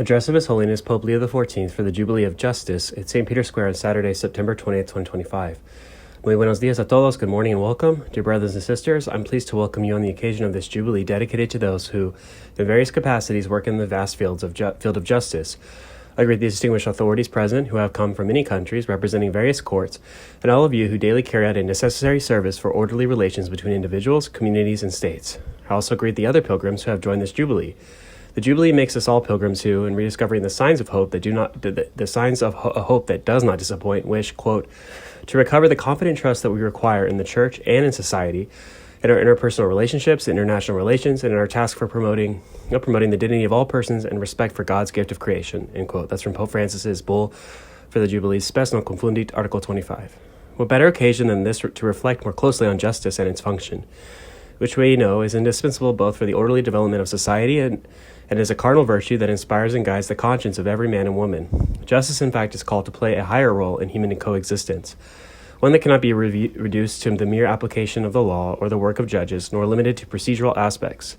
Address of His Holiness Pope Leo XIV for the Jubilee of Justice at St. Peter's Square on Saturday, September 20th, 2025. Muy buenos días a todos. Good morning and welcome. Dear brothers and sisters, I'm pleased to welcome you on the occasion of this Jubilee dedicated to those who, in various capacities, work in the vast field of justice. I greet the distinguished authorities present who have come from many countries representing various courts, and all of you who daily carry out a necessary service for orderly relations between individuals, communities, and states. I also greet the other pilgrims who have joined this Jubilee. The Jubilee makes us all pilgrims who, in rediscovering the signs of hope that a hope that does not disappoint, wish, quote, to recover the confident trust that we require in the Church and in society, in our interpersonal relationships, international relations, and in our task for promoting the dignity of all persons and respect for God's gift of creation, end quote. That's from Pope Francis's bull for the Jubilees, Spes non confundit, Article 25. What better occasion than this to reflect more closely on justice and its function, which we know is indispensable both for the orderly development of society and is a cardinal virtue that inspires and guides the conscience of every man and woman. Justice, in fact, is called to play a higher role in human coexistence, one that cannot be reduced to the mere application of the law or the work of judges, nor limited to procedural aspects.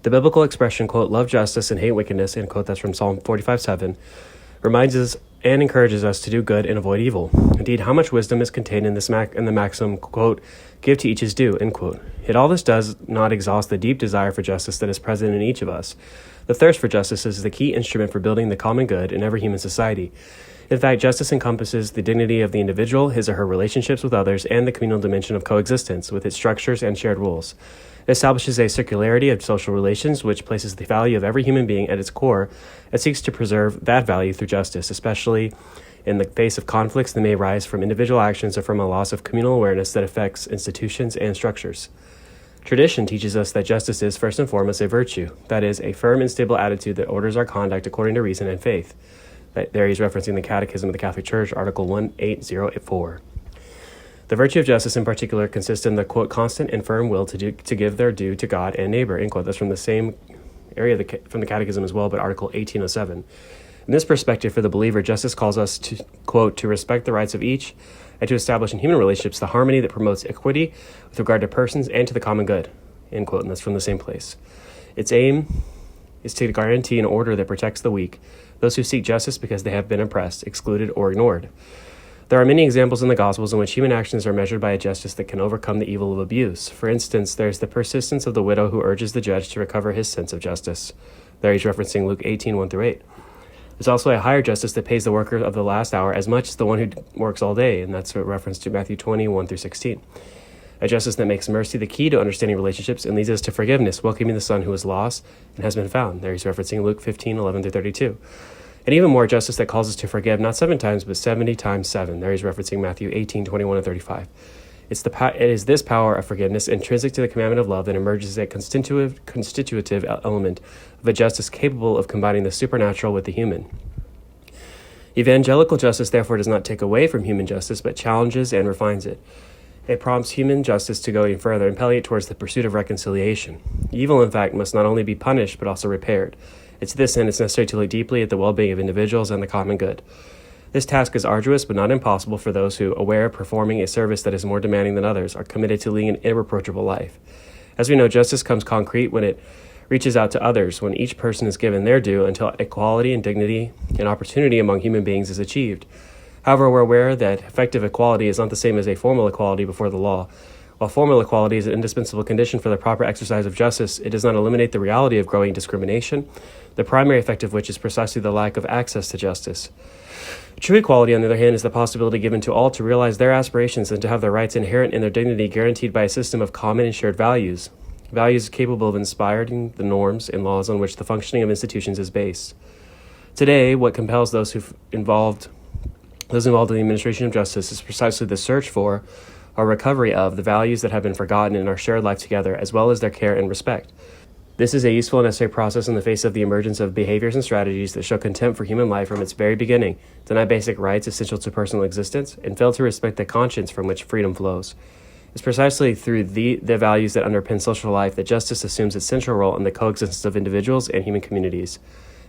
The biblical expression, quote, love justice and hate wickedness, end quote, that's from Psalm 45:7, reminds us and encourages us to do good and avoid evil. Indeed, how much wisdom is contained in the maxim, quote, give to each his due, end quote. Yet all this does not exhaust the deep desire for justice that is present in each of us. The thirst for justice is the key instrument for building the common good in every human society. In fact, justice encompasses the dignity of the individual, his or her relationships with others, and the communal dimension of coexistence, with its structures and shared rules. It establishes a circularity of social relations, which places the value of every human being at its core and seeks to preserve that value through justice, especially in the face of conflicts that may arise from individual actions or from a loss of communal awareness that affects institutions and structures. Tradition teaches us that justice is, first and foremost, a virtue, that is, a firm and stable attitude that orders our conduct according to reason and faith. There he's referencing the Catechism of the Catholic Church, Article 1804. The virtue of justice in particular consists in the, quote, constant and firm will to give their due to God and neighbor, end quote. That's from the same area from the Catechism as well, but Article 1807. In this perspective, for the believer, justice calls us to, quote, to respect the rights of each and to establish in human relationships the harmony that promotes equity with regard to persons and to the common good, end quote. And that's from the same place. Its aim is to guarantee an order that protects the weak, those who seek justice because they have been oppressed, excluded, or ignored. There are many examples in the Gospels in which human actions are measured by a justice that can overcome the evil of abuse. For instance, there's the persistence of the widow who urges the judge to recover his sense of justice. There he's referencing Luke 18:1-8. There's also a higher justice that pays the worker of the last hour as much as the one who works all day, and that's a reference to Matthew 20:1-16. A justice that makes mercy the key to understanding relationships and leads us to forgiveness, welcoming the son who was lost and has been found. There he's referencing Luke 15:11-32. And even more, justice that calls us to forgive not 7 times, but 70 times 7. There he's referencing Matthew 18:21-35. It is this power of forgiveness, intrinsic to the commandment of love, that emerges as a constitutive element of a justice capable of combining the supernatural with the human. Evangelical justice, therefore, does not take away from human justice, but challenges and refines it. It prompts human justice to go even further, impelling it towards the pursuit of reconciliation. Evil, in fact, must not only be punished, but also repaired. It's this end it's necessary to look deeply at the well-being of individuals and the common good. This task is arduous, but not impossible for those who, aware of performing a service that is more demanding than others, are committed to leading an irreproachable life. As we know, justice comes concrete when it reaches out to others, when each person is given their due until equality and dignity and opportunity among human beings is achieved. However, we're aware that effective equality is not the same as a formal equality before the law. While formal equality is an indispensable condition for the proper exercise of justice, it does not eliminate the reality of growing discrimination, the primary effect of which is precisely the lack of access to justice. True equality, on the other hand, is the possibility given to all to realize their aspirations and to have their rights inherent in their dignity guaranteed by a system of common and shared values, values capable of inspiring the norms and laws on which the functioning of institutions is based. Today, what compels those involved in the administration of justice is precisely the search for or recovery of the values that have been forgotten in our shared life together, as well as their care and respect. This is a useful and necessary process in the face of the emergence of behaviors and strategies that show contempt for human life from its very beginning, deny basic rights essential to personal existence, and fail to respect the conscience from which freedom flows. It's precisely through the values that underpin social life that justice assumes its central role in the coexistence of individuals and human communities.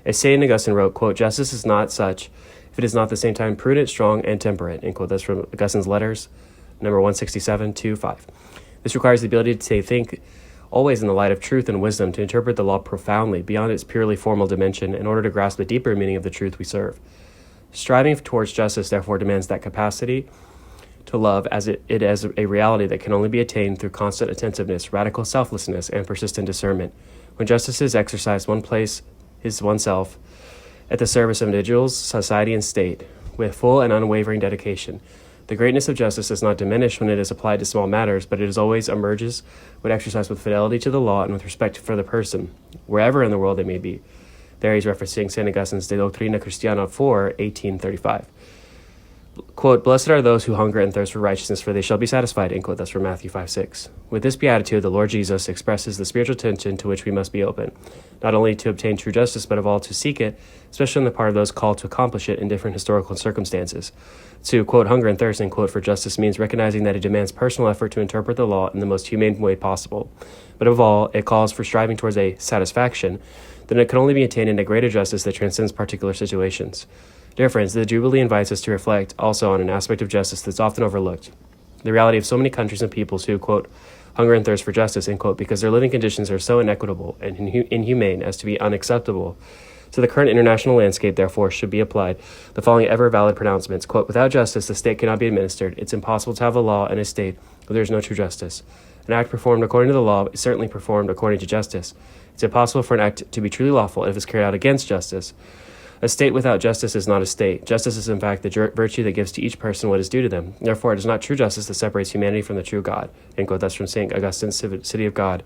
As St. Augustine wrote, quote, justice is not such if it is not at the same time prudent, strong, and temperate, end quote. That's from Augustine's Letters, number 167-5. This requires the ability to think always in the light of truth and wisdom, to interpret the law profoundly, beyond its purely formal dimension, in order to grasp the deeper meaning of the truth we serve. Striving towards justice, therefore, demands that capacity to love as it is a reality that can only be attained through constant attentiveness, radical selflessness, and persistent discernment. When justice is exercised, one place is oneself at the service of individuals, society, and state, with full and unwavering dedication. The greatness of justice does not diminish when it is applied to small matters, but it is always emerges when exercised with fidelity to the law and with respect for the person, wherever in the world it may be. There he's referencing St. Augustine's De Doctrina Christiana 4, 1835. Quote, "Blessed are those who hunger and thirst for righteousness, for they shall be satisfied," end quote. That's from Matthew 5:6. With this beatitude, the Lord Jesus expresses the spiritual tension to which we must be open, not only to obtain true justice, but of all to seek it, especially on the part of those called to accomplish it in different historical circumstances. To, quote, "hunger and thirst," end quote, for justice means recognizing that it demands personal effort to interpret the law in the most humane way possible. But of all, it calls for striving towards a satisfaction, then it can only be attained in a greater justice that transcends particular situations. Dear friends, the Jubilee invites us to reflect also on an aspect of justice that's often overlooked. The reality of so many countries and peoples who, quote, "hunger and thirst for justice," end quote, because their living conditions are so inequitable and inhumane as to be unacceptable. To the current international landscape, therefore, should be applied the following ever-valid pronouncements. Quote, "Without justice, the state cannot be administered. It's impossible to have a law and a state where there is no true justice. An act performed according to the law is certainly performed according to justice. It's impossible for an act to be truly lawful if it's carried out against justice. A state without justice is not a state. Justice is, in fact, the virtue that gives to each person what is due to them. Therefore, it is not true justice that separates humanity from the true God." End quote. That's from St. Augustine's City of God,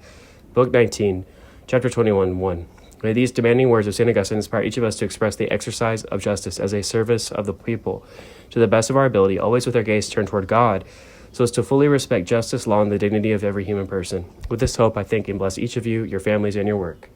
Book 19, Chapter 21, 1. May these demanding words of St. Augustine inspire each of us to express the exercise of justice as a service of the people, to the best of our ability, always with our gaze turned toward God, so as to fully respect justice, law, and the dignity of every human person. With this hope, I thank and bless each of you, your families, and your work.